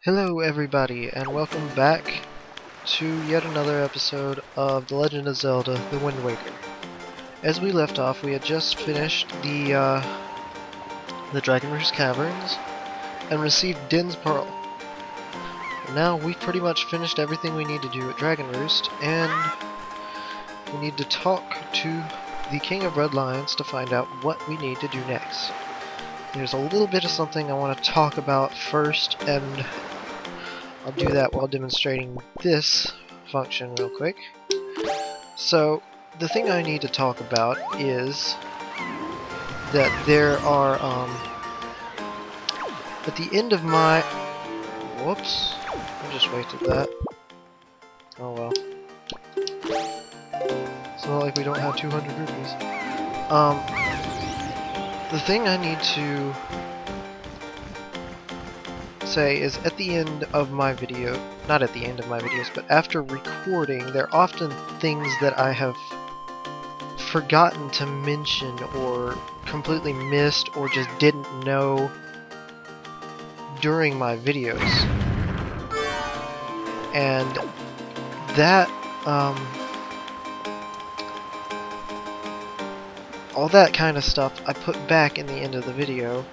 Hello everybody, and welcome back to yet another episode of The Legend of Zelda: The Wind Waker. As we left off, we had just finished the Dragon Roost Caverns and received Din's Pearl. Now we've pretty much finished everything we need to do at Dragon Roost, and we need to talk to the King of Red Lions to find out what we need to do next. There's a little bit of something I want to talk about first, and I'll do that while demonstrating this function real quick. So, the thing I need to talk about is that there are, at the end of my... Whoops. I just wasted that. Oh well. It's not like we don't have 200 rupees. The thing I need to say is at the end of my video, not at the end of my videos, but after recording, there are often things that I have forgotten to mention or completely missed or just didn't know during my videos. And that, all that kind of stuff I put back in the end of the video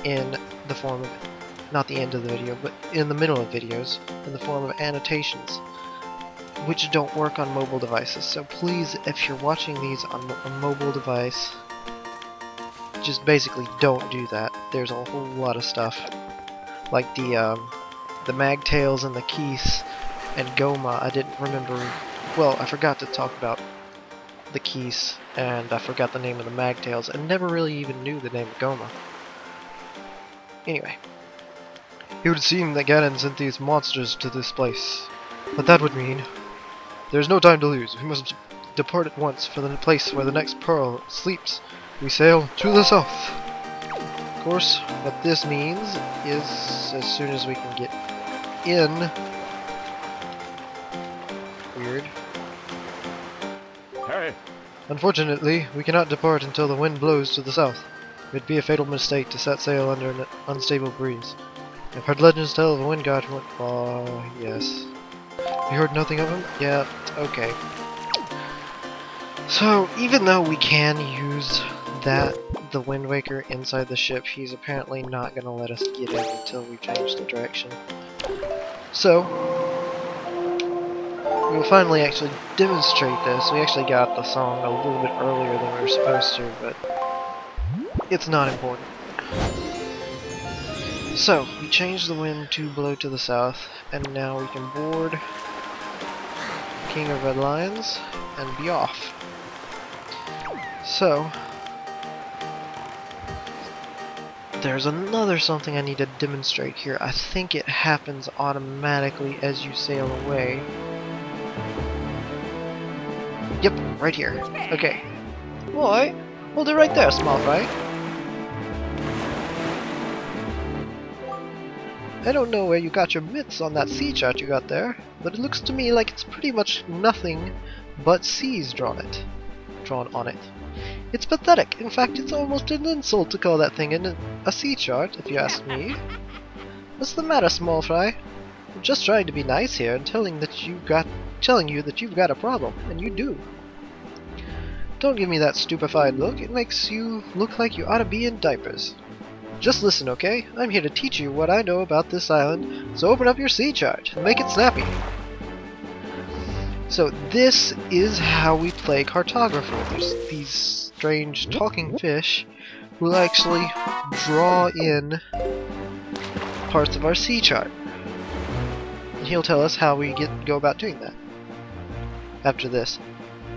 in the form of, not the end of the video, but in the middle of videos, in the form of annotations, which don't work on mobile devices. So please, if you're watching these on a mobile device, just basically don't do that. There's a whole lot of stuff, like the Magtails and the Keys and Goma. I didn't remember, well, I forgot to talk about the Keys, and I forgot the name of the Magtails, and never really even knew the name of Goma. Anyway. It would seem that Ganon sent these monsters to this place. But that would mean there's no time to lose. We must depart at once for the place where the next pearl sleeps. We sail to the south. Of course, what this means is as soon as we can get in... Weird. Hey. Unfortunately, we cannot depart until the wind blows to the south. It would be a fatal mistake to set sail under an unstable breeze. I've heard legends tell of a wind god who went... yes. You heard nothing of him? Yeah, okay. So, even though we can use the Wind Waker inside the ship, he's apparently not going to let us get in until we change the direction. So, we'll finally actually demonstrate this. We actually got the song a little bit earlier than we were supposed to, but it's not important. So, we changed the wind to blow to the south, and now we can board King of Red Lions and be off. So, there's another something I need to demonstrate here. I think it happens automatically as you sail away. Yep, right here. Okay. Boy, hold it right there, small fry. I don't know where you got your mitts on that sea chart you got there, but it looks to me like it's pretty much nothing but seas drawn on it. It's pathetic. In fact, it's almost an insult to call that thing a sea chart, if you ask me. What's the matter, small fry? I'm just trying to be nice here and telling you that you've got a problem, and you do. Don't give me that stupefied look. It makes you look like you ought to be in diapers. Just listen, okay? I'm here to teach you what I know about this island, so open up your sea chart and make it snappy. So this is how we play cartographer. There's these strange talking fish who will actually draw in parts of our sea chart. And he'll tell us how we go about doing that. After this.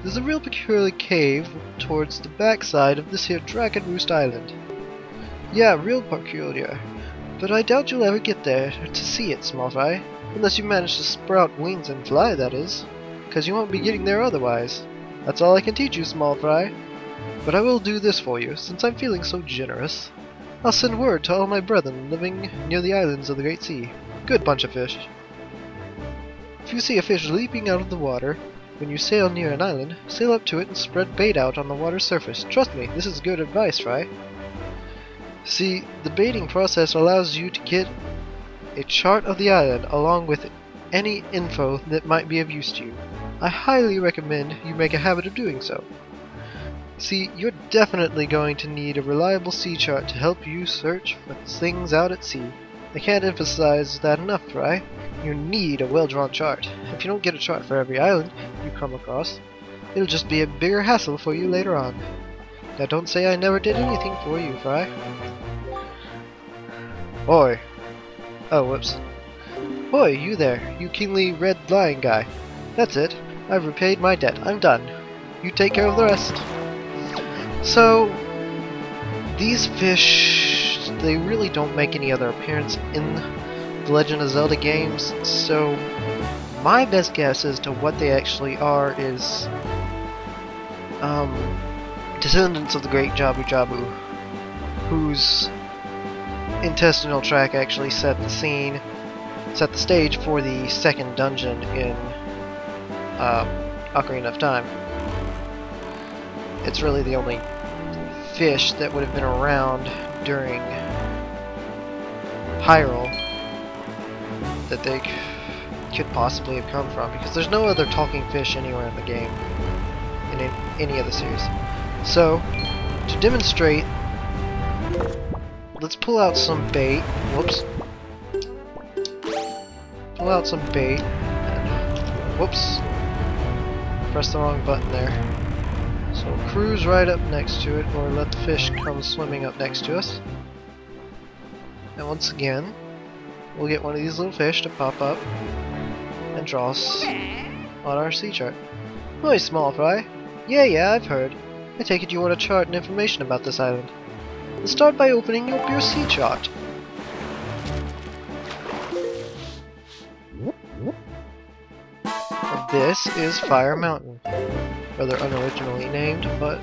There's a real peculiar cave towards the backside of this here Dragon Roost Island. Yeah, real peculiar. But I doubt you'll ever get there to see it, small fry. Unless you manage to sprout wings and fly, that is. 'Cause you won't be getting there otherwise. That's all I can teach you, small fry. But I will do this for you, since I'm feeling so generous. I'll send word to all my brethren living near the islands of the Great Sea. Good bunch of fish. If you see a fish leaping out of the water, when you sail near an island, sail up to it and spread bait out on the water's surface. Trust me, this is good advice, Fry. See, the baiting process allows you to get a chart of the island along with any info that might be of use to you. I highly recommend you make a habit of doing so. See, you're definitely going to need a reliable sea chart to help you search for things out at sea. I can't emphasize that enough, right? You need a well-drawn chart. If you don't get a chart for every island you come across, it'll just be a bigger hassle for you later on. Now don't say I never did anything for you, Fry. Oi. Oh, whoops. Oi, you there, you kingly red lion guy. That's it. I've repaid my debt. I'm done. You take care of the rest. So, these fish, they really don't make any other appearance in the Legend of Zelda games, so my best guess as to what they actually are is descendants of the Great Jabu Jabu, whose intestinal tract actually set the stage for the second dungeon in Ocarina of Time. It's really the only fish that would have been around during Hyrule that they could possibly have come from, because there's no other talking fish anywhere in the game, in any of the series. So, to demonstrate, let's pull out some bait. Whoops. Pull out some bait. And, whoops. Press the wrong button there. So cruise right up next to it, or let the fish come swimming up next to us. And once again, we'll get one of these little fish to pop up and draw us on our sea chart. Hi, small fry. Yeah, I've heard. I take it you want a chart and information about this island. Let's start by opening up your sea chart. This is Fire Mountain. Rather unoriginally named, but...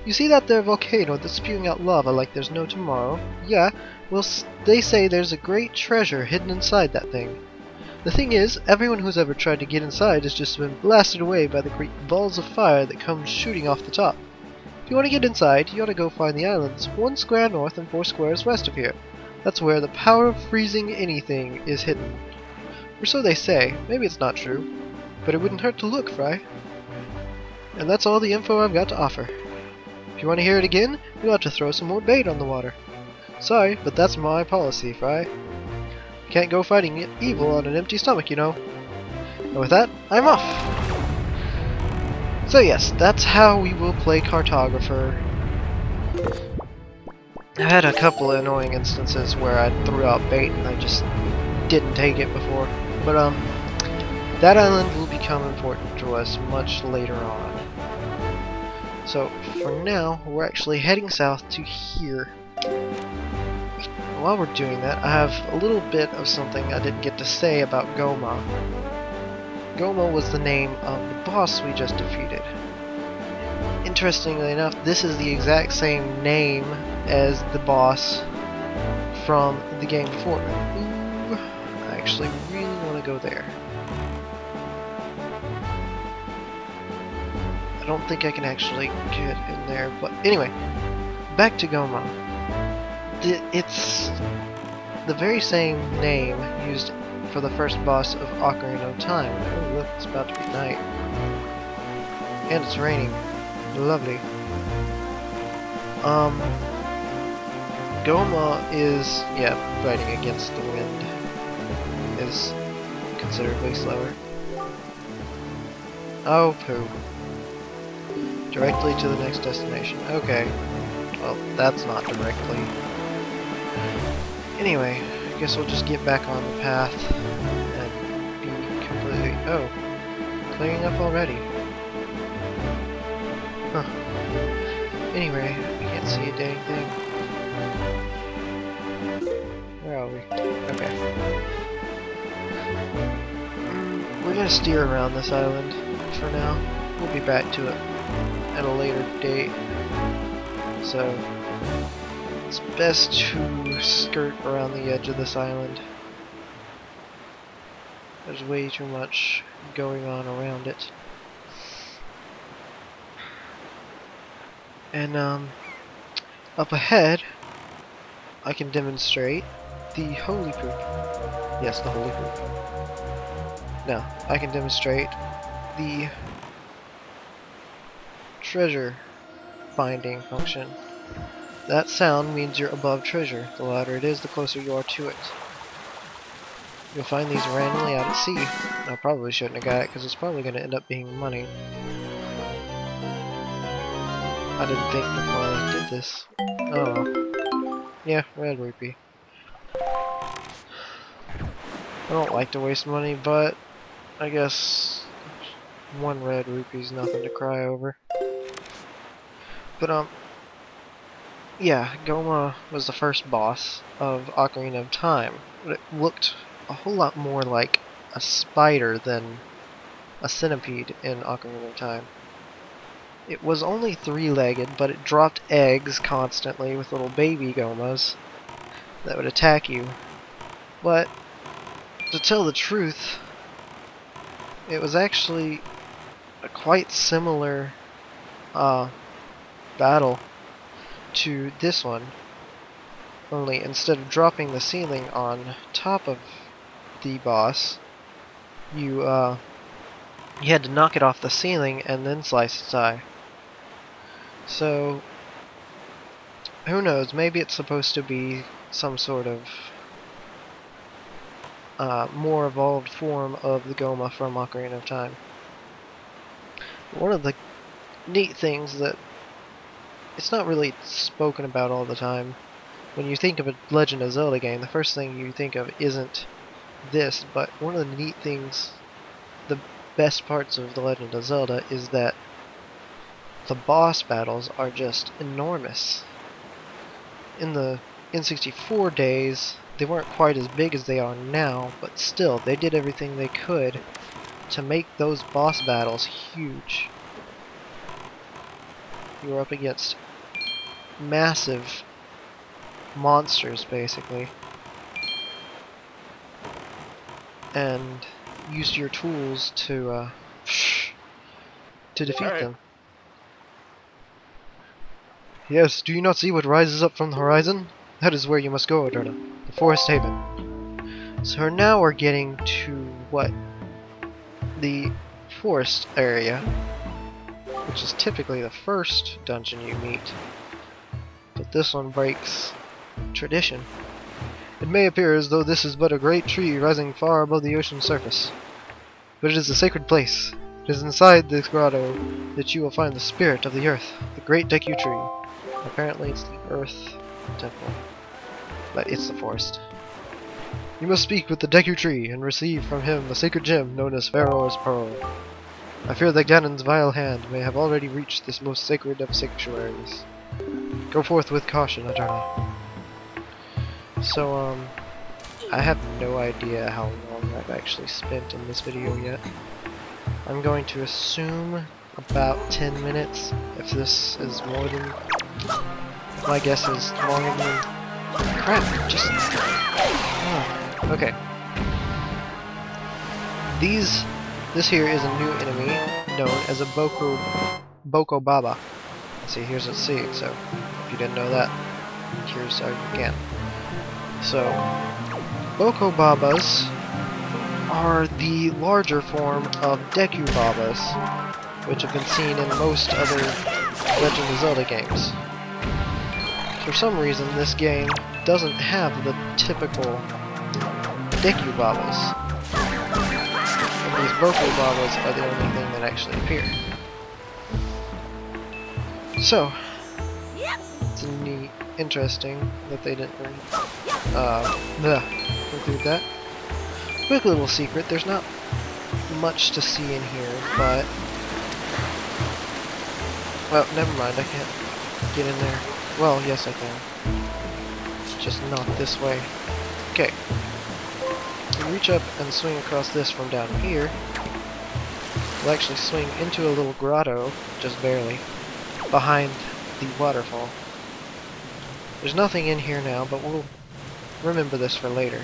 You see that there volcano that's spewing out lava like there's no tomorrow? Yeah, well, they say there's a great treasure hidden inside that thing. The thing is, everyone who's ever tried to get inside has just been blasted away by the great balls of fire that come shooting off the top. If you want to get inside, you ought to go find the islands 1 square north and 4 squares west of here. That's where the power of freezing anything is hidden. Or so they say. Maybe it's not true. But it wouldn't hurt to look, Fry. And that's all the info I've got to offer. If you want to hear it again, you'll have to throw some more bait on the water. Sorry, but that's my policy, Fry. You can't go fighting evil on an empty stomach, you know. And with that, I'm off! So yes, that's how we will play Cartographer. I've had a couple of annoying instances where I threw out bait and I just didn't take it before. But that island will become important to us much later on. So for now, we're actually heading south to here. While we're doing that, I have a little bit of something I didn't get to say about Goma. Goma was the name of the boss we just defeated. Interestingly enough, this is the exact same name as the boss from the game before. Ooh, I actually really want to go there. I don't think I can actually get in there, but anyway, back to Goma. It's the very same name used for the first boss of Ocarina of Time. Oh look, it's about to be night. And it's raining. Lovely. Goma is, yeah, fighting against the wind. Is considerably slower. Oh, poo. Directly to the next destination. Okay. Well, that's not directly. Anyway, I guess we'll just get back on the path and be completely... Oh, clearing up already. Huh. Anyway, I can't see a dang thing. Where are we? Okay. We're gonna steer around this island for now. We'll be back to it at a later date. So, it's best to skirt around the edge of this island. There's way too much going on around it. And up ahead, I can demonstrate the holy poop. Yes, the holy poop. Now, I can demonstrate the treasure finding function. That sound means you're above treasure. The louder it is, the closer you are to it. You'll find these randomly out at sea. I probably shouldn't have got it because it's probably going to end up being money. I didn't think before I did this. Oh. Yeah, red rupee. I don't like to waste money, but I guess one red rupee is nothing to cry over. But yeah, Goma was the first boss of Ocarina of Time. But it looked a whole lot more like a spider than a centipede in Ocarina of Time. It was only three-legged, but it dropped eggs constantly with little baby Gomas that would attack you. But to tell the truth, it was actually a quite similar battle to this one, only instead of dropping the ceiling on top of the boss, you had to knock it off the ceiling and then slice its eye. So who knows, maybe it's supposed to be some sort of more evolved form of the Goma from Ocarina of Time. One of the neat things that it's not really spoken about all the time. When you think of a Legend of Zelda game, the first thing you think of isn't this, but one of the neat things, the best parts of The Legend of Zelda is that the boss battles are just enormous. In the N64 days, they weren't quite as big as they are now, but still, they did everything they could to make those boss battles huge. You were up against massive monsters, basically, and used your tools to defeat them. Yes, do you not see what rises up from the horizon? That is where you must go, Adurna. The Forest Haven. So now we're getting to what? The forest area, which is typically the first dungeon you meet. But this one breaks tradition. It may appear as though this is but a great tree rising far above the ocean's surface, but it is a sacred place. It is inside this grotto that you will find the spirit of the earth, the Great Deku Tree. Apparently it's the Earth Temple, but it's the forest. You must speak with the Deku Tree and receive from him the sacred gem known as Pharaoh's Pearl. I fear that Ganon's vile hand may have already reached this most sacred of sanctuaries. Go forth with caution, Adurna. So, I have no idea how long I've actually spent in this video yet. I'm going to assume about 10 minutes. If this is more than... my guess is longer than... crap, just... okay. This here is a new enemy known as a Boko Baba. See, here's a C, so if you didn't know that, here's how you can. So, Boko Babas are the larger form of Deku Babas, which have been seen in most other Legend of Zelda games. For some reason, this game doesn't have the typical Deku Babas. And these Boko Babas are the only thing that actually appear. So, it's neat, interesting that they didn't include that. Quick little secret, there's not much to see in here, but... well, never mind, I can't get in there. Well, yes I can. Just not this way. Okay. You reach up and swing across this from down here. You'll actually swing into a little grotto, just barely, behind the waterfall. There's nothing in here now, but we'll remember this for later.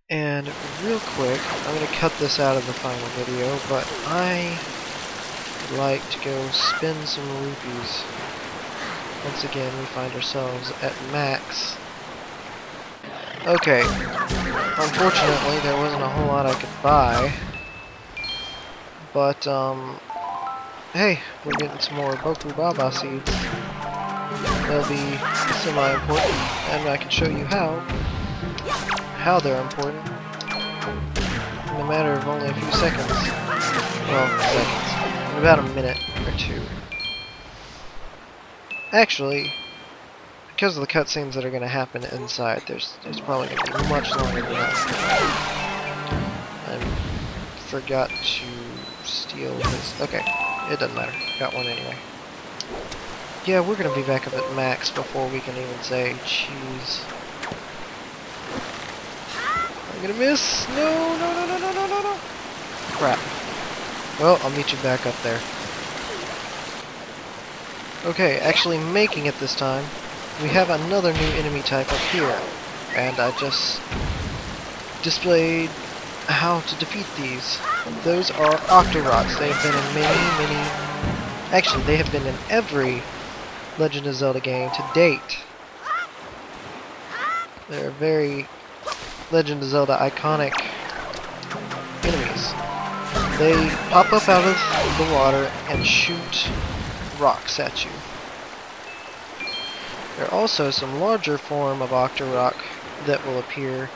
And real quick, I'm going to cut this out of the final video, but I I'd like to go spin some rupees. Once again, we find ourselves at max. Okay. Unfortunately, there wasn't a whole lot I could buy. But, hey, we're getting some more Boku Baba seeds. They'll be semi-important, and I can show you how they're important in a matter of only a few seconds. Well, seconds. In about a minute or two. Actually, because of the cutscenes that are going to happen inside, there's probably going to be much longer than that. I forgot to steal his... Okay, it doesn't matter. Got one anyway. Yeah, we're going to be back up at max before we can even say cheese. I'm going to miss! No, no, no, no, no, no, no, no! Crap. Well, I'll meet you back up there. Okay, actually making it this time. We have another new enemy type up here, and I just displayed how to defeat these. Those are Octoroks. They have been in many... Actually, they have been in every Legend of Zelda game to date. They're very Legend of Zelda iconic enemies. They pop up out of the water and shoot rocks at you. There are also some larger form of Octorok that will appear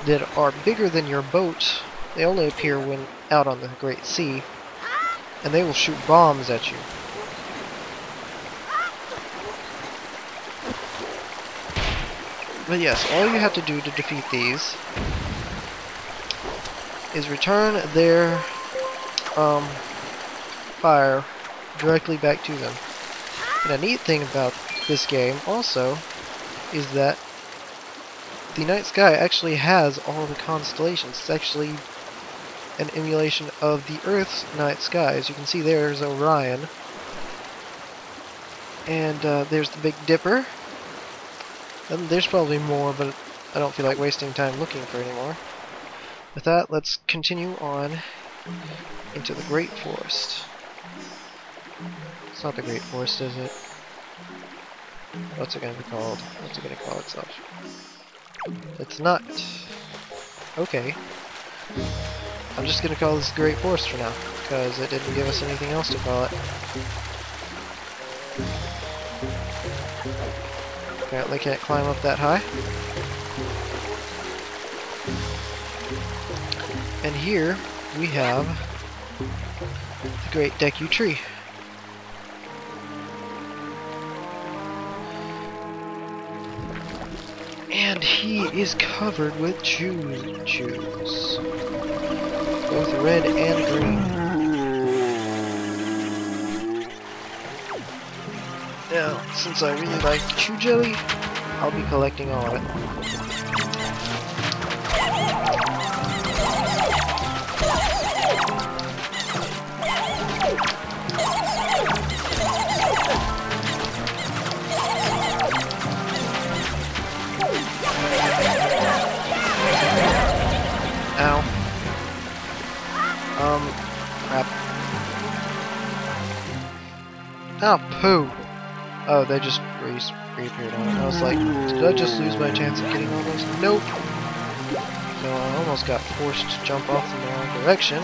that are bigger than your boat. They only appear when out on the Great Sea, and they will shoot bombs at you. But yes, all you have to do to defeat these is return their fire directly back to them. And a neat thing about this game also is that the night sky actually has all the constellations. It's actually an emulation of the Earth's night sky. As you can see, there's Orion, and there's the Big Dipper. And there's probably more, but I don't feel like wasting time looking for any more. With that, let's continue on into the Great Forest. It's not the Great Forest, is it? What's it gonna be called? What's it gonna call itself? It's not. Okay. I'm just gonna call this the Great Forest for now, because it didn't give us anything else to call it. Apparently can't climb up that high. And here we have the Great Deku Tree. And he is covered with choo-choos. Both red and green. Now, since I really like chew jelly, I'll be collecting all of it. Ow. Crap. Oh, poo. Oh, they just reappeared on it. I was like, did I just lose my chance of getting all those? Nope. So I almost got forced to jump off in the wrong direction.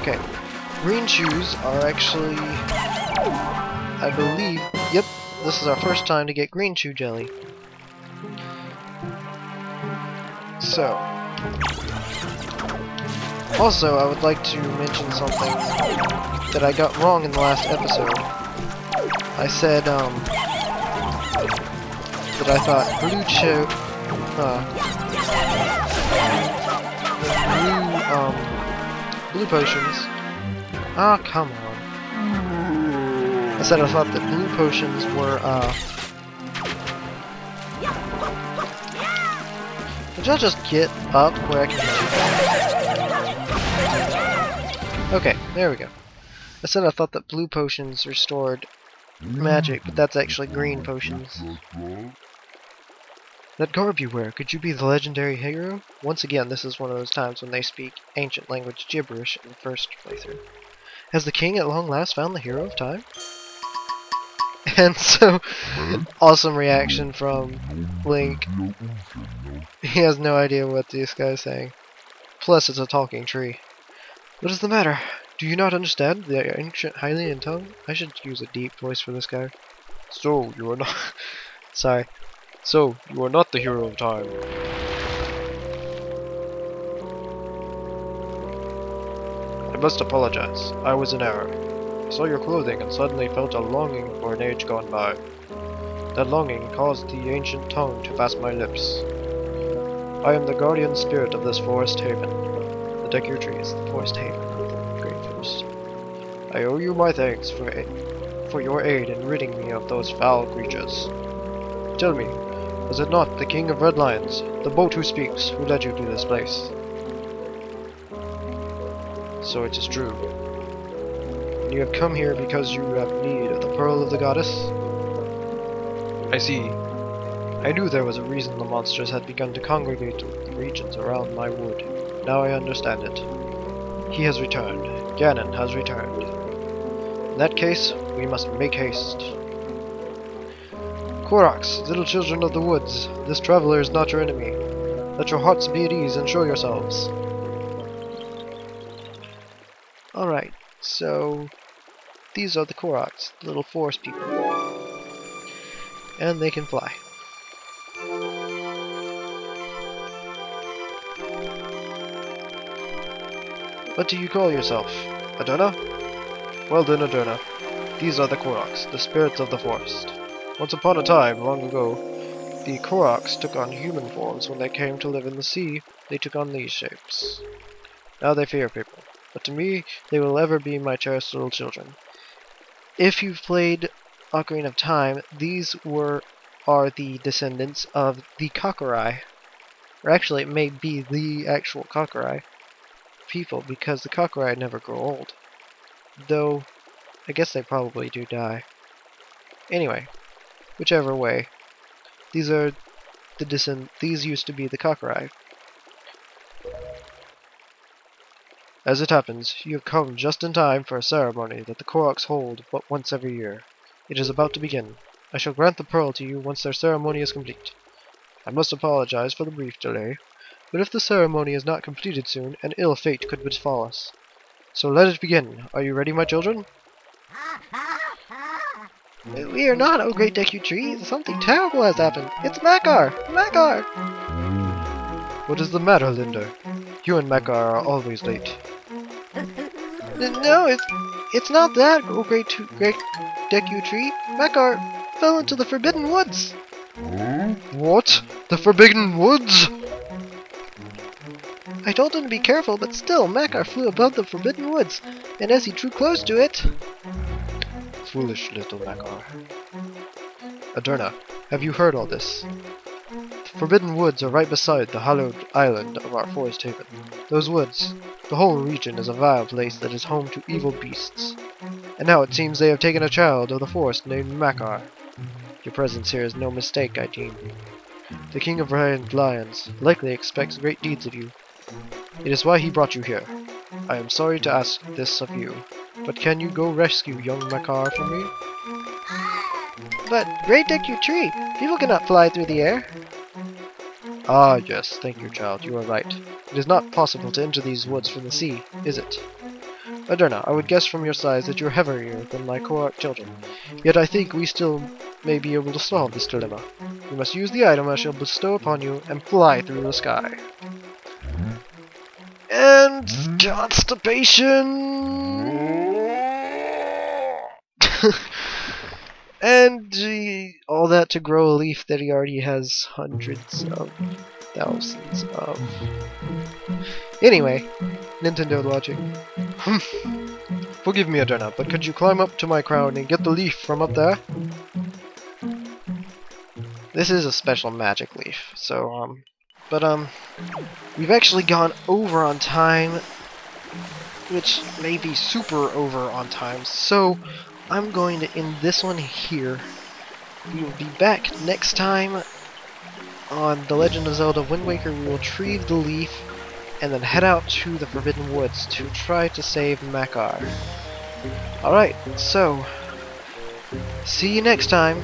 Okay. Green shoes are actually, I believe, yep, this is our first time to get green chew jelly. So, also I would like to mention something that I got wrong in the last episode. I said, that I thought blue potions. Ah, oh, come on. I said I thought that blue potions were, would y'all just get up where I can get you? Okay, there we go. I said I thought that blue potions restored magic, but that's actually green potions. That garb you wear, could you be the legendary hero? Once again, this is one of those times when they speak ancient language gibberish in the first playthrough. Has the king at long last found the hero of time? And so, awesome reaction from Link. He has no idea what this guy's saying. Plus, it's a talking tree. What is the matter? Do you not understand the ancient Hylian tongue? I should use a deep voice for this guy. So, you are not... Sorry. So, you are not the hero of time. I must apologize. I was in error. I saw your clothing and suddenly felt a longing for an age gone by. That longing caused the ancient tongue to pass my lips. I am the guardian spirit of this forest haven. The Deku Tree is the forest haven of the Great Forest. I owe you my thanks for your aid in ridding me of those foul creatures. Tell me, was it not the King of Red Lions, the boat who speaks, who led you to this place? So it is true. And you have come here because you have need of the Pearl of the Goddess? I see. I knew there was a reason the monsters had begun to congregate in the regions around my wood. Now I understand it. He has returned. Ganon has returned. In that case, we must make haste. Koroks, little children of the woods, this traveler is not your enemy. Let your hearts be at ease and show yourselves. Alright, so these are the Koroks, the little forest people. And they can fly. What do you call yourself? Adurna? Well then, Adurna, these are the Koroks, the spirits of the forest. Once upon a time, long ago, the Koroks took on human forms. When they came to live in the sea, they took on these shapes. Now they fear people, but to me, they will ever be my cherished little children. If you've played Ocarina of Time, these are the descendants of the Kokorai. Or actually, it may be the actual Kokorai people, because the Kokorai never grow old. Though, I guess they probably do die. Anyway, whichever way, these are the these used to be the Kokorai. As it happens, you have come just in time for a ceremony that the Koroks hold but once every year. It is about to begin. I shall grant the pearl to you once their ceremony is complete. I must apologize for the brief delay, but if the ceremony is not completed soon, an ill fate could befall us. So let it begin. Are you ready, my children? We are not, O Great Deku Tree. Something terrible has happened. It's Makar! Makar! What is the matter, Linda? You and Makar are always late. No, it's not that, O Great Deku Tree. Makar fell into the Forbidden Woods. What? The Forbidden Woods? I told him to be careful, but still, Makar flew above the Forbidden Woods, and as he drew close to it... Foolish little Makar. Adurna, have you heard all this? The Forbidden Woods are right beside the hallowed island of our forest haven. Those woods, the whole region is a vile place that is home to evil beasts. And now it seems they have taken a child of the forest named Makar. Your presence here is no mistake, I deem. The King of Red Lions likely expects great deeds of you. It is why he brought you here. I am sorry to ask this of you, but can you go rescue young Makar for me? But, Great Deku Tree, people cannot fly through the air. Ah, yes, thank you, child, you are right. It is not possible to enter these woods from the sea, is it? Adurna, I would guess from your size that you are heavier than my Korok children, yet I think we still may be able to solve this dilemma. You must use the item I shall bestow upon you and fly through the sky. And constipation! And all that to grow a leaf that he already has hundreds of thousands of. Anyway, Nintendo logic. Forgive me, Adurna, but could you climb up to my crown and get the leaf from up there? This is a special magic leaf, so, we've actually gone over on time, which may be super over on time, so I'm going to end this one here. We will be back next time on The Legend of Zelda Wind Waker, we will retrieve the leaf and then head out to the Forbidden Woods to try to save Makar. Alright, so see you next time.